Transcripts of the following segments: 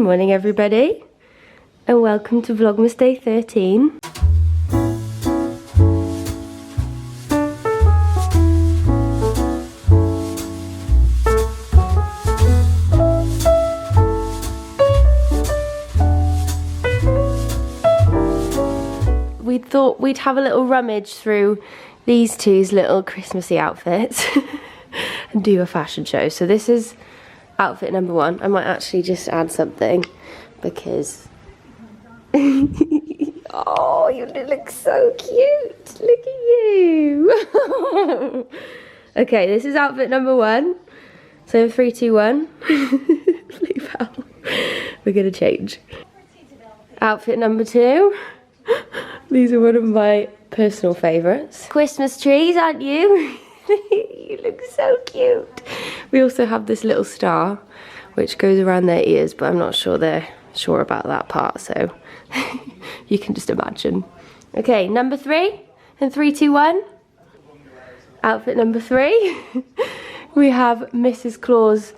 morning everybody and welcome to Vlogmas Day 13. We thought we'd have a little rummage through these two's little Christmassy outfits and do a fashion show. So this is outfit number one. I might actually just add something because oh, you look so cute. Look at you. Okay, this is outfit number one. So 3, 2, 1. Leave out. We're gonna change. Outfit number 2. These are one of my personal favourites. Christmas trees, aren't you? You look so cute. We also have this little star which goes around their ears, but I'm not sure they're sure about that part, so you can just imagine. Okay, number 3 and 3, 2, 1. Outfit number 3. We have Mrs. Claus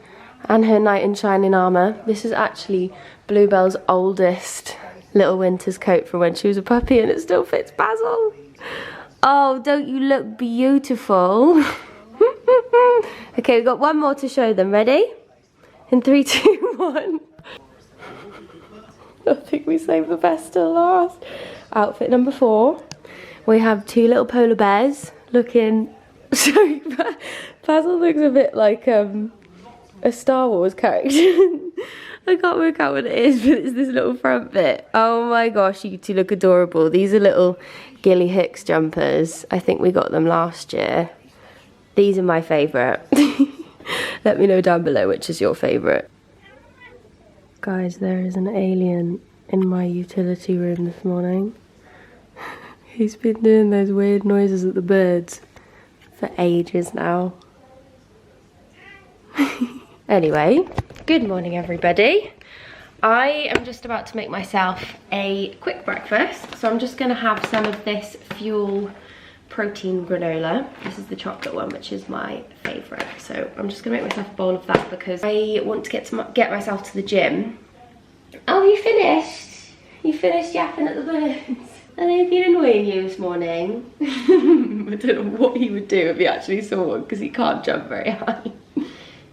and her knight in shining armour. This is actually Bluebell's oldest little winter's coat from when she was a puppy, and it still fits Basil. Oh, don't you look beautiful? Okay, we've got one more to show them. Ready? In 3, 2, 1. I think we saved the best till last. Outfit number 4. We have 2 little polar bears looking... Sorry, Basil looks a bit like a Star Wars character. I can't work out what it is, but it's this little front bit. Oh my gosh, you two look adorable. These are little Gilly Hicks jumpers. I think we got them last year. These are my favourite. Let me know down below which is your favourite. Guys, there is an alien in my utility room this morning. He's been doing those weird noises at the birds for ages now. Anyway, good morning everybody. I am just about to make myself a quick breakfast. So I'm just gonna have some of this Fuel protein granola. This is the chocolate one, which is my favorite. So I'm just gonna make myself a bowl of that because I want to get myself to the gym. Oh, you finished? You finished yapping at the birds? Are they been annoying you this morning? I don't know what he would do if he actually saw one because he can't jump very high.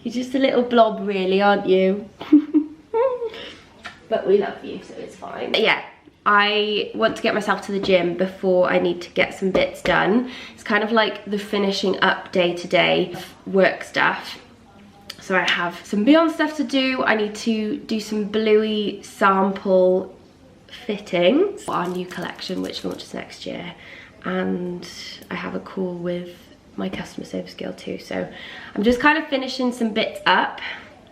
You're just a little blob really, aren't you? But we love you, so it's fine. Yeah, I want to get myself to the gym before I need to get some bits done. It's kind of like the finishing up day to day work stuff. So I have some Beyond stuff to do. I need to do some Bluey sample fittings for our new collection, which launches next year. And I have a call with my customer service girl too. So I'm just kind of finishing some bits up.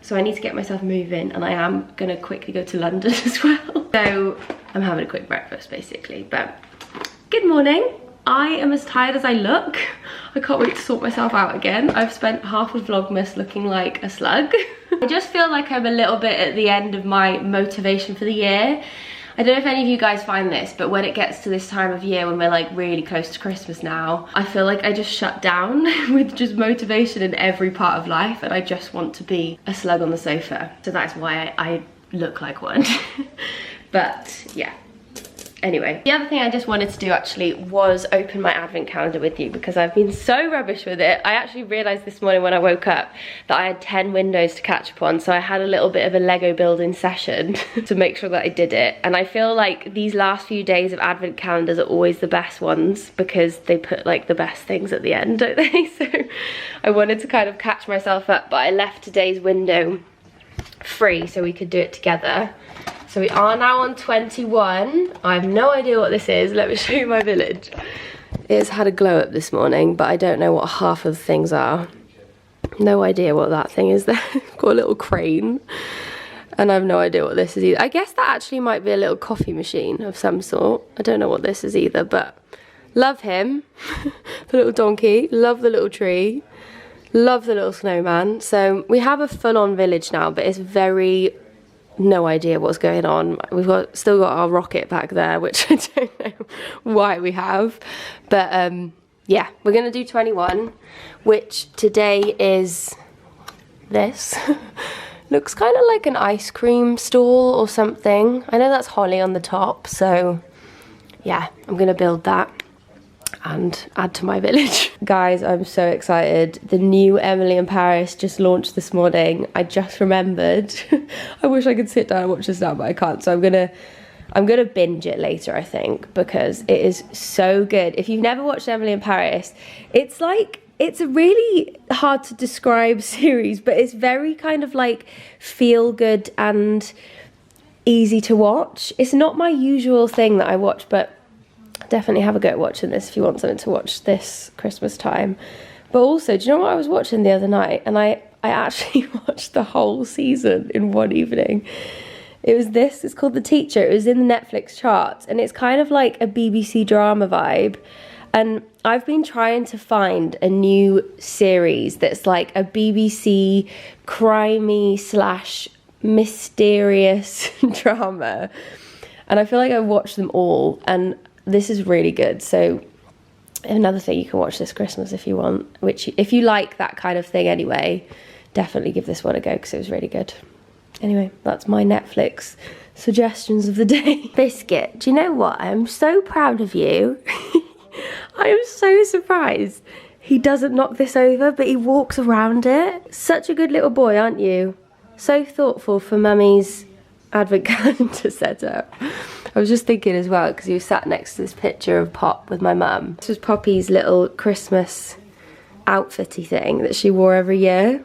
So I need to get myself moving, and I am gonna quickly go to London as well. So I'm having a quick breakfast basically, but good morning. I am as tired as I look. I can't wait to sort myself out again. I've spent half of Vlogmas looking like a slug. I just feel like I'm a little bit at the end of my motivation for the year. I don't know if any of you guys find this, but when it gets to this time of year when we're like really close to Christmas now, I feel like I just shut down with just motivation in every part of life, and I just want to be a slug on the sofa. So that's why I look like one. But yeah. Anyway, the other thing I just wanted to do actually was open my advent calendar with you because I've been so rubbish with it. I actually realised this morning when I woke up that I had 10 windows to catch up on, so I had a little bit of a Lego building session to make sure that I did it. And I feel like these last few days of advent calendars are always the best ones because they put like the best things at the end, don't they? So I wanted to kind of catch myself up, but I left today's window free so we could do it together. So we are now on 21. I have no idea what this is. Let me show you my village. It's had a glow up this morning, but I don't know what half of the things are. No idea what that thing is there. Got a little crane. And I have no idea what this is either. I guess that actually might be a little coffee machine of some sort. I don't know what this is either, but love him. The little donkey. Love the little tree. Love the little snowman. So we have a full-on village now, but it's very... no idea what's going on. We've still got our rocket back there, which I don't know why we have, but yeah, we're gonna do 21, which today is this. Looks kind of like an ice cream stall or something. I know that's holly on the top, so yeah, I'm gonna build that and add to my village. Guys, I'm so excited. The new Emily in Paris just launched this morning. I just remembered. I wish I could sit down and watch this now, but I can't. So I'm gonna binge it later, I think, because it is so good. If you've never watched Emily in Paris, it's a really hard to describe series, but it's very kind of like feel good and easy to watch. It's not my usual thing that I watch, but definitely have a go at watching this if you want something to watch this Christmas time. But also, do you know what I was watching the other night? And I actually watched the whole season in one evening. It's called The Teacher. It was in the Netflix charts, and it's kind of like a BBC drama vibe. And I've been trying to find a new series that's like a BBC crimey / mysterious drama. And I feel like I've watched them all, and this is really good. So another thing you can watch this Christmas if you want, which if you like that kind of thing anyway, definitely give this one a go because it was really good. Anyway, that's my Netflix suggestions of the day. Biscuit, do you know what? I'm so proud of you. I am so surprised he doesn't knock this over, but he walks around it. Such a good little boy, aren't you? So thoughtful for Mummy's advent calendar setup. I was just thinking as well, because he was sat next to this picture of Pop with my mum. This was Poppy's little Christmas outfitty thing that she wore every year.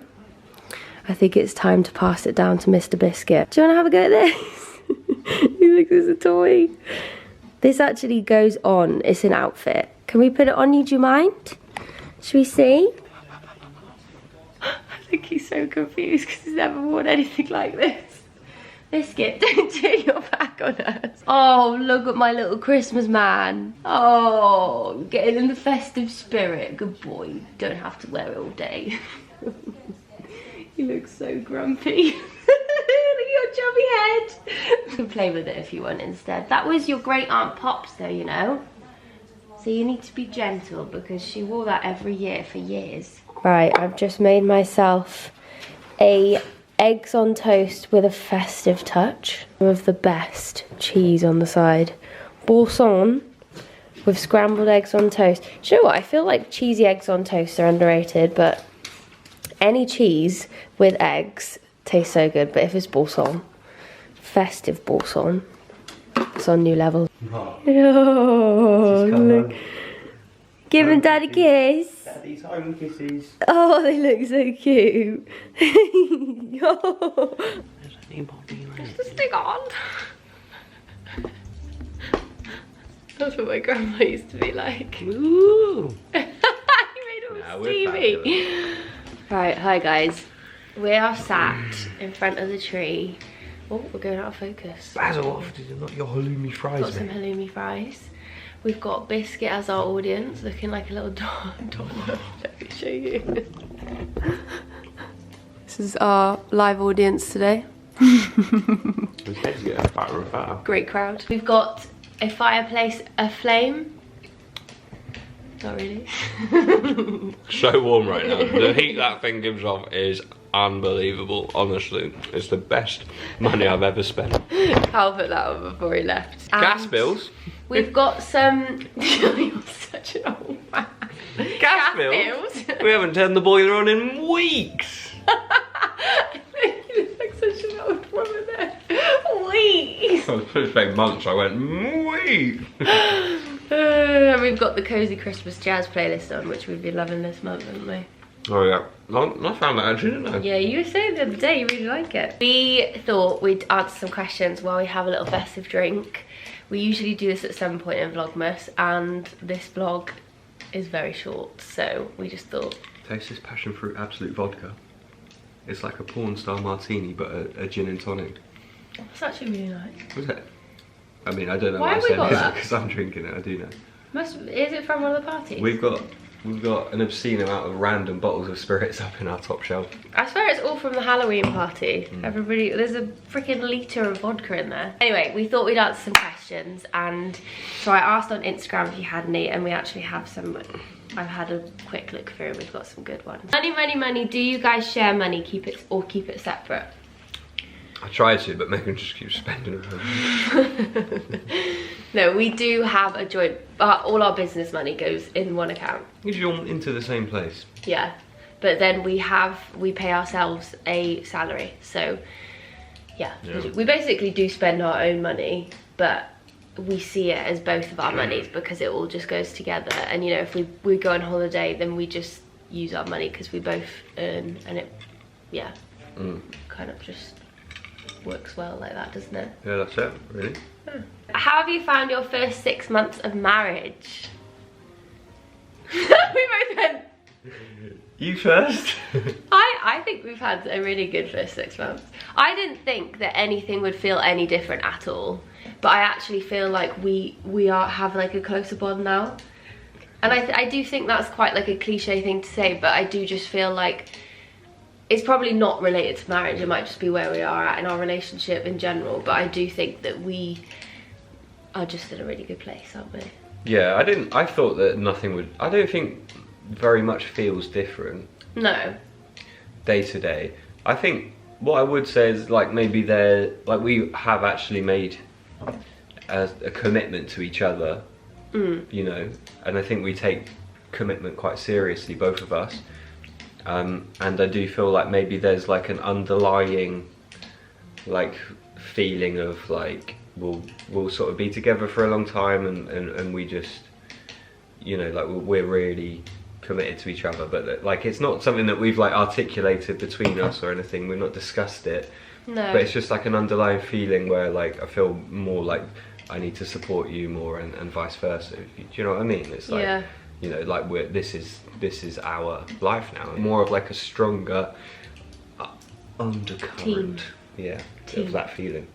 I think it's time to pass it down to Mr. Biscuit. Do you want to have a go at this? He thinks it's a toy. This actually goes on. It's an outfit. Can we put it on you? Do you mind? Should we see? I think he's so confused because he's never worn anything like this. Biscuit, don't turn your back on us. Oh, look at my little Christmas man. Oh, getting in the festive spirit. Good boy. Don't have to wear it all day. He looks so grumpy. Look at your chubby head. You can play with it if you want instead. That was your great Aunt Pop's though, you know. So you need to be gentle because she wore that every year for years. Right, I've just made myself a eggs on toast with a festive touch of the best cheese on the side. Boursin with scrambled eggs on toast. Do you know what? I feel like cheesy eggs on toast are underrated, but any cheese with eggs tastes so good. But if it's Boursin, festive Boursin, it's on new level. Oh, look. Give him Daddy a kiss. Daddy's home kisses. Oh, they look so cute. Just the stick on. That's what my grandma used to be like. Ooh. You made it all steamy. Right, hi guys. We are sat in front of the tree. Oh, we're going out of focus. Basil, what did you not your halloumi fries? Got some halloumi fries. We've got Biscuit as our audience, looking like a little dog. Let me show you. This is our live audience today. It's getting fatter and fatter. Great crowd. We've got a fireplace aflame. Not really. So warm right now. The heat that thing gives off is unbelievable, honestly. It's the best money I've ever spent. Carl put that on before he left. Gas bills. We've got some... You're such an old man. Gas bills? We haven't turned the boiler on in weeks. You look like such an old woman there. Weeks. I was supposed to say months, I went, weeks. We've got the Cozy Christmas Jazz playlist on, which we've been loving this month, haven't we? Oh yeah, I found that actually, didn't I? Yeah, you were saying the other day you really like it. We thought we'd answer some questions while we have a little festive drink. We usually do this at some point in Vlogmas, and this vlog is very short, so we just thought... Taste this passion fruit absolute vodka. It's like a porn star martini, but a gin and tonic. It's actually really nice. Was it? I mean, I don't know why I said that because I'm drinking it, I do know. Is it from one of the parties? We've got an obscene amount of random bottles of spirits up in our top shelf. I swear it's all from the Halloween party. Everybody, there's a freaking litre of vodka in there. Anyway, we thought we'd answer some questions, and so I asked on Instagram if you had any, and we actually have some. I've had a quick look through and we've got some good ones. Money, money, money. Do you guys share money? Keep it separate? I try to, but Megan just keeps spending it. No, we do have a joint, all our business money goes in one account. Usually all into the same place. Yeah, but then we pay ourselves a salary, so yeah. We basically do spend our own money, but we see it as both of our monies because it all just goes together. And you know, if we go on holiday, then we just use our money because we both earn, and it, yeah, kind of just works well like that, doesn't it? Yeah, that's it, really. Yeah. How have you found your first 6 months of marriage? We both went. You first. I think we've had a really good first 6 months. I didn't think that anything would feel any different at all, but I actually feel like we have like a closer bond now. And I do think that's quite like a cliche thing to say, but I do just feel like it's probably not related to marriage. It might just be where we are at in our relationship in general, but I do think that we are just in a really good place, aren't we? Yeah, I thought that nothing would, I don't think very much feels different. No. Day to day. I think what I would say is like maybe we have actually made a commitment to each other, you know, and I think we take commitment quite seriously, both of us. And I do feel like maybe there's like an underlying like feeling of like we'll sort of be together for a long time, and we just, you know, like we're really committed to each other, but like it's not something that we've like articulated between us or anything. We've not discussed it. No. But it's just like an underlying feeling where like I feel more like I need to support you more, and vice versa. Do you know what I mean? It's like, yeah, you know, like this is our life now. More of like a stronger undercurrent. Team. Yeah, of that feeling.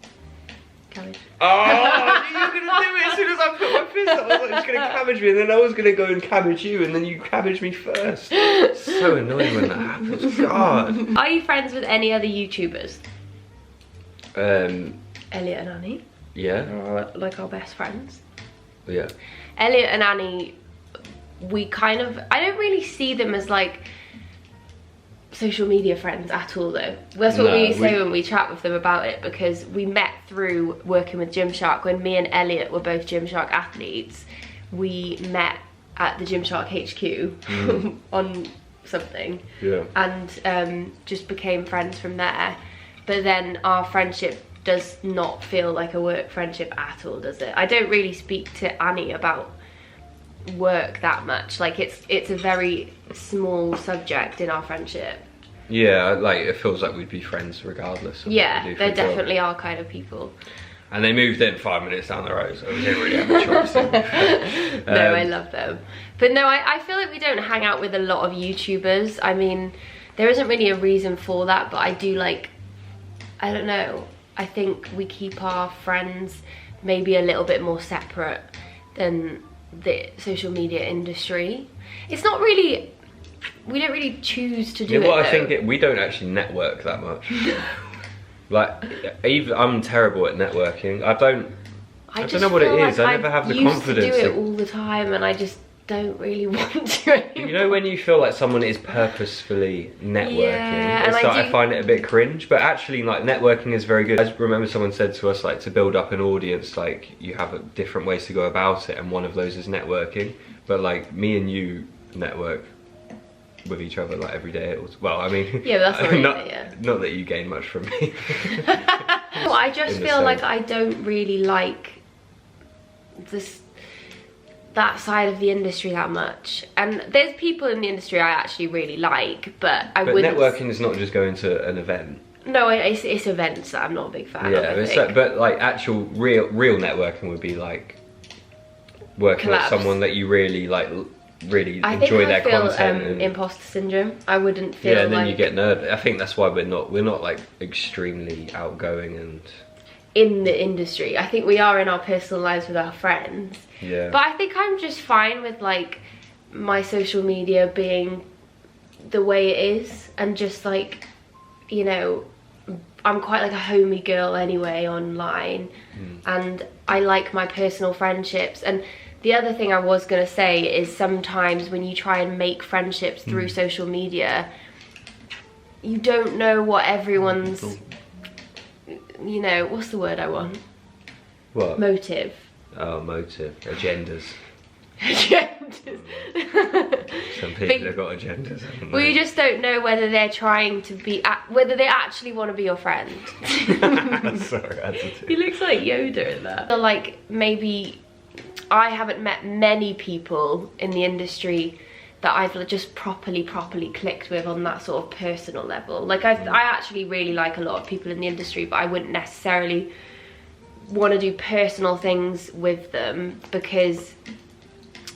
Cabbage. Oh, I knew you were gonna do it as soon as I put my fist up. I was like, just gonna cabbage me, and then I was gonna go and cabbage you, and then you cabbage me first. So annoying when that happens. God. Are you friends with any other YouTubers? Elliot and Annie. Yeah. Are like our best friends. Yeah. Elliot and Annie, we kind of, I don't really see them as like social media friends at all though. That's what we say when we chat with them about it, because we met through working with Gymshark. When me and Elliot were both Gymshark athletes, we met at the Gymshark HQ on something, and just became friends from there. But then our friendship does not feel like a work friendship at all, does it? I don't really speak to Annie about work that much. Like it's a very small subject in our friendship. Yeah, like it feels like we'd be friends regardless. Yeah, they definitely are kind of people. And they moved in 5 minutes down the road, so we didn't really have a choice. No, I love them. But no, I feel like we don't hang out with a lot of YouTubers. I mean, there isn't really a reason for that, but I do like, I don't know, I think we keep our friends maybe a little bit more separate than the social media industry. It's not really, we don't really choose to do it. Well, I think we don't actually network that much. Like, I'm terrible at networking. I don't know what it is. I never have the confidence. I used to do it all the time, and I just don't really want to anymore. You know when you feel like someone is purposefully networking, I find it a bit cringe, but actually like networking is very good. I remember someone said to us, like, to build up an audience, like you have different ways to go about it, and one of those is networking. But like me and you network with each other like every day. Well, I mean, yeah, but that's not really not that you gain much from me. Well, I just feel like I don't really like that side of the industry that much, and there's people in the industry I actually really like, but networking is not just going to an event. No, it's events that I'm not a big fan of. But like actual real networking would be like working with someone that you really like, really enjoy their content. I feel imposter syndrome. I wouldn't feel. Yeah, and then you get nervous. I think that's why we're not like extremely outgoing and in the industry. I think we are in our personal lives with our friends. Yeah. But I think I'm just fine with like my social media being the way it is, and just like, you know, I'm quite like a homey girl anyway online, and I like my personal friendships. And the other thing I was gonna say is sometimes when you try and make friendships through social media, you don't know what everyone's you know, what's the word I want? What? Motive. Oh, motive. Agendas. Agendas. Some people have got agendas, haven't Well, they? you just don't know whether they're trying to be, whether they actually want to be your friend. Sorry, I had to do. He looks like Yoda in that. So, like, maybe I haven't met many people in the industry that I've just properly clicked with on that sort of personal level. Like, I actually really like a lot of people in the industry, but I wouldn't necessarily want to do personal things with them because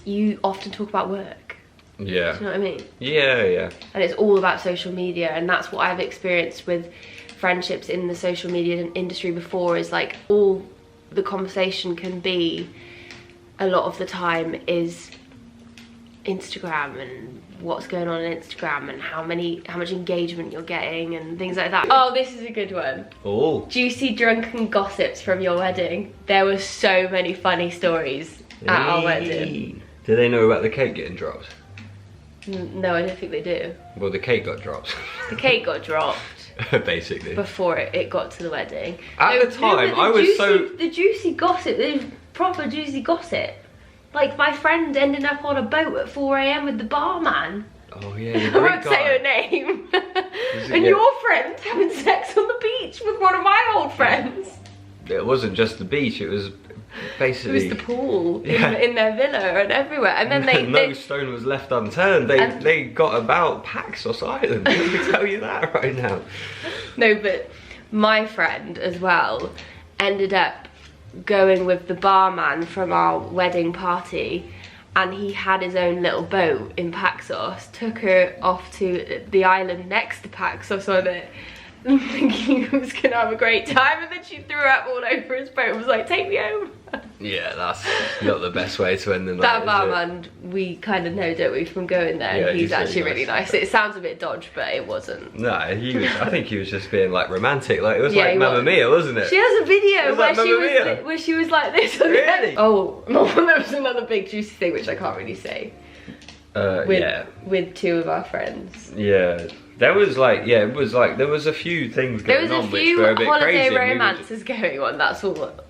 you often talk about work. Yeah. Do you know what I mean? Yeah, yeah. And it's all about social media, and that's what I've experienced with friendships in the social media industry before, is like all the conversation can be a lot of the time is Instagram and what's going on Instagram and how much engagement you're getting and things like that. Oh, this is a good one. Oh. Juicy drunken gossips from your wedding. There were so many funny stories at our wedding. Do they know about the cake getting dropped? No, I don't think they do. Well, the cake got dropped. The cake got dropped. Basically. Before it got to the wedding. At the time, I was the juicy gossip, the proper juicy gossip. Like, my friend ended up on a boat at 4 AM with the barman. Oh yeah, I won't say her name. And your friend having sex on the beach with one of my old friends. It wasn't just the beach, it was basically... It was the pool in their villa and everywhere. And then no stone was left unturned. They got about Paxos Island. Let me tell you that right now. No, but my friend as well ended up going with the barman from our wedding party, and he had his own little boat in Paxos, took her off to the island next to Paxos on it, thinking he was gonna have a great time, and then she threw up all over his boat and was like, take me home. Yeah, that's not the best way to end the night. That barman, we kind of know, don't we, from going there. Yeah, he's actually really nice. It sounds a bit dodge, but it wasn't. No, I think he was just being like romantic. Like, it was like Mamma Mia, wasn't it? She has a video where she was like this. Really? Oh, there was another big juicy thing which I can't really say. With two of our friends. Yeah. There was like, it was like, there was a few things going on which were a bit crazy. There was a few holiday romances going on, that's all that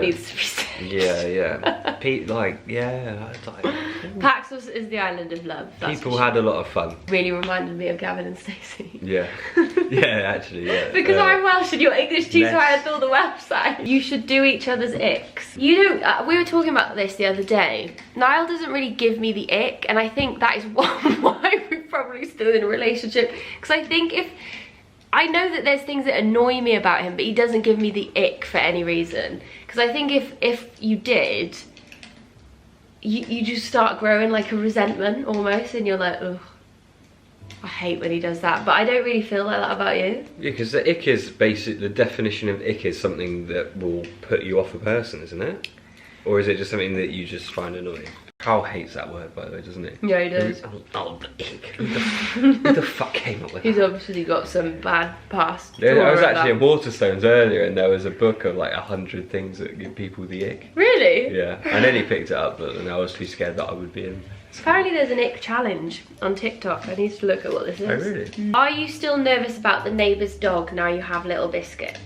needs to be said. Yeah. Pete, like, Paxos is the island of love. People had a lot of fun. Really reminded me of Gavin and Stacey. Yeah. Actually. Because I'm Welsh and you're English too, so I had all the Welsh side. You should do each other's icks. You don't, we were talking about this the other day. Niall doesn't really give me the ick, and I think that is why we're probably still in a relationship. Because I think I know that there's things that annoy me about him, but he doesn't give me the ick for any reason. Because I think if you did, you just start growing like a resentment almost, and you're like, ugh, I hate when he does that. But I don't really feel like that about you. Yeah, because the ick is the definition of ick is something that will put you off a person, isn't it? Or is it just something that you just find annoying? Carl hates that word, by the way, doesn't he? Yeah, he does. Oh, ick. Who the fuck came up with that? He's obviously got some bad past. I was actually in Waterstones earlier, and there was a book of like 100 things that give people the ick. Really? Yeah, I nearly picked it up, but then I was too scared that I would be in. Apparently there's an ick challenge on TikTok. I need to look at what this is. Oh, really? Are you still nervous about the neighbour's dog now you have little Biscuit?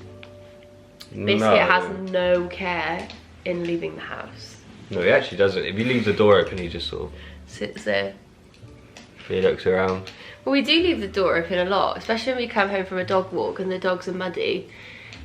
Biscuit has no care in leaving the house. No, he actually doesn't. If you leave the door open, he just sort of sits there. He looks around. Well, we do leave the door open a lot, especially when we come home from a dog walk and the dogs are muddy.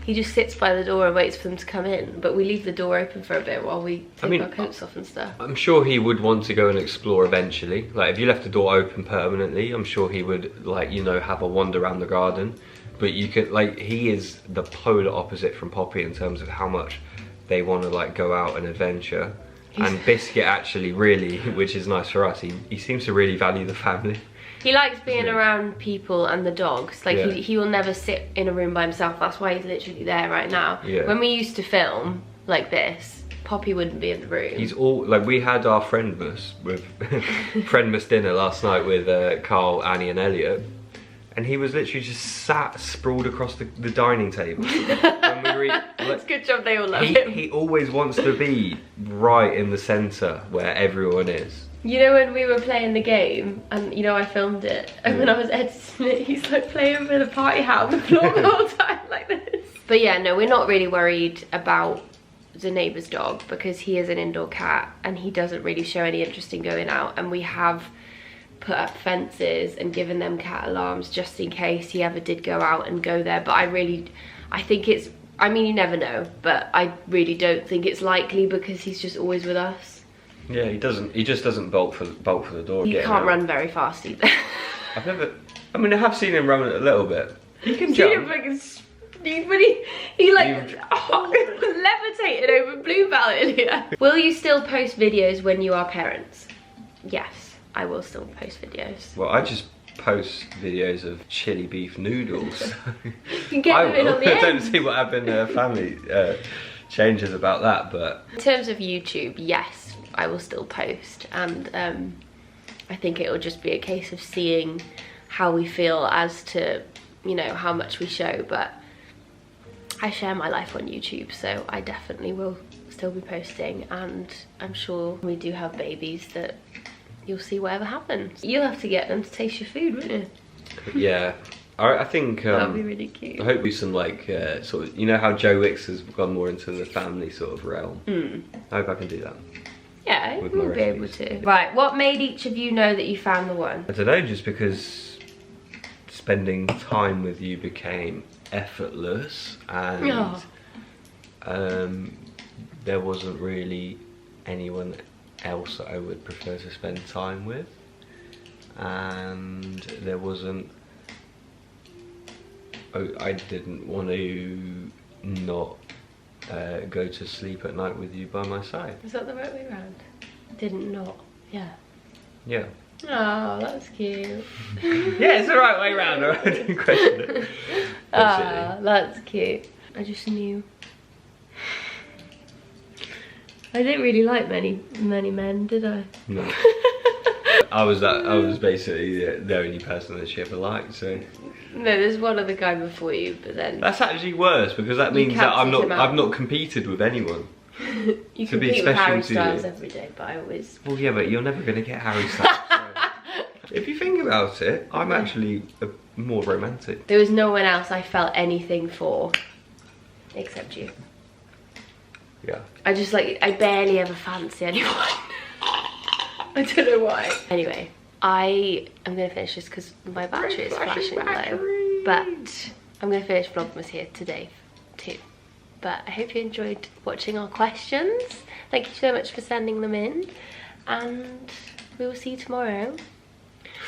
He just sits by the door and waits for them to come in, but we leave the door open for a bit while we take our coats off and stuff. I'm sure he would want to go and explore eventually. Like, if you left the door open permanently, I'm sure he would, like, you know, have a wander around the garden. But you could, like, he is the polar opposite from Poppy in terms of how much they want to, like, go out and adventure. And Biscuit actually really, which is nice for us, he seems to really value the family. He likes being around people and the dogs. Like, he will never sit in a room by himself. That's why he's literally there right now. Yeah. When we used to film like this, Poppy wouldn't be in the room. He's all, like, we had our Friendmas dinner last night with Carl, Annie and Elliot. And he was literally just sat sprawled across the dining table. It's a good job they all love him. He always wants to be right in the centre where everyone is. You know when we were playing the game, and you know I filmed it, and when I was editing it, he's like playing with a party hat on the floor the whole time like this. But yeah, no, we're not really worried about the neighbour's dog because he is an indoor cat and he doesn't really show any interest in going out, and we have put up fences and given them cat alarms just in case he ever did go out and go there. But I think it's, I mean, you never know, but I really don't think it's likely because he's just always with us. Yeah, he just doesn't bolt for the door. He can't run very fast either. I have seen him run a little bit. He can jump. But he like levitated over Bluebell in here. Will you still post videos when you are parents? Yes, I will still post videos. Well, I just post videos of chili beef noodles. You can get them in on the end. I don't see what happened to family changes about that, but... In terms of YouTube, yes, I will still post, and I think it will just be a case of seeing how we feel as to, you know, how much we show, but I share my life on YouTube, so I definitely will still be posting, and I'm sure we do have babies that you'll see whatever happens. You'll have to get them to taste your food, won't you? Yeah, I think that'd be really cute. I hope we some like sort of, you know how Joe Wicks has gone more into the family sort of realm. I hope I can do that. Yeah, we'll be able to. Right, what made each of you know that you found the one? I don't know, just because spending time with you became effortless, and there wasn't really anyone else that I would prefer to spend time with, and there wasn't, I didn't want to not go to sleep at night with you by my side. Is that the right way around? Didn't not, yeah. Yeah. Oh, that's cute. Yeah, it's the right way round. I didn't question it. Ah, that's cute. I just knew. I didn't really like many men, did I? No. I was basically the only person that she ever liked. So. No, there's one other guy before you, but then. That's actually worse because that means that I've not competed with anyone. You compete with Harry Styles every day, but I always. Well, yeah, but you're never gonna get Harry Styles. If you think about it, I'm actually more romantic. There was no one else I felt anything for, except you. Yeah. I barely ever fancy anyone. I don't know why. Anyway, I am gonna finish this because my battery is flashing low. But I'm gonna finish Vlogmas here today too. But I hope you enjoyed watching our questions. Thank you so much for sending them in, and we will see you tomorrow.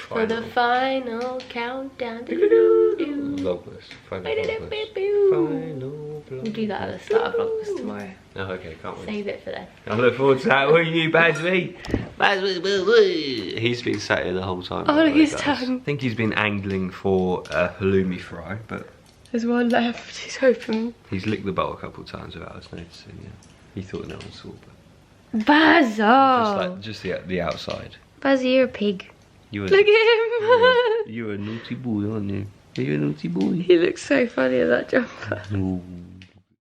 For the final countdown. Vlogmas. Final Vlogmas. We'll do that at the start of Vlogmas tomorrow. Oh, okay, can't wait. Save it for then. I look forward to that. What are you, Bazzy? He's been sat here the whole time. Oh, look at his tongue. I think he's been angling for a halloumi fry, but... There's one left. He's hoping. He's licked the bowl a couple of times without us noticing, yeah. He thought no one saw, but... Bazzo! Just the outside. Bazzy, you're a pig. Look at him! You're a naughty boy, aren't you? Are you a naughty boy? He looks so funny in that jumper. Ooh.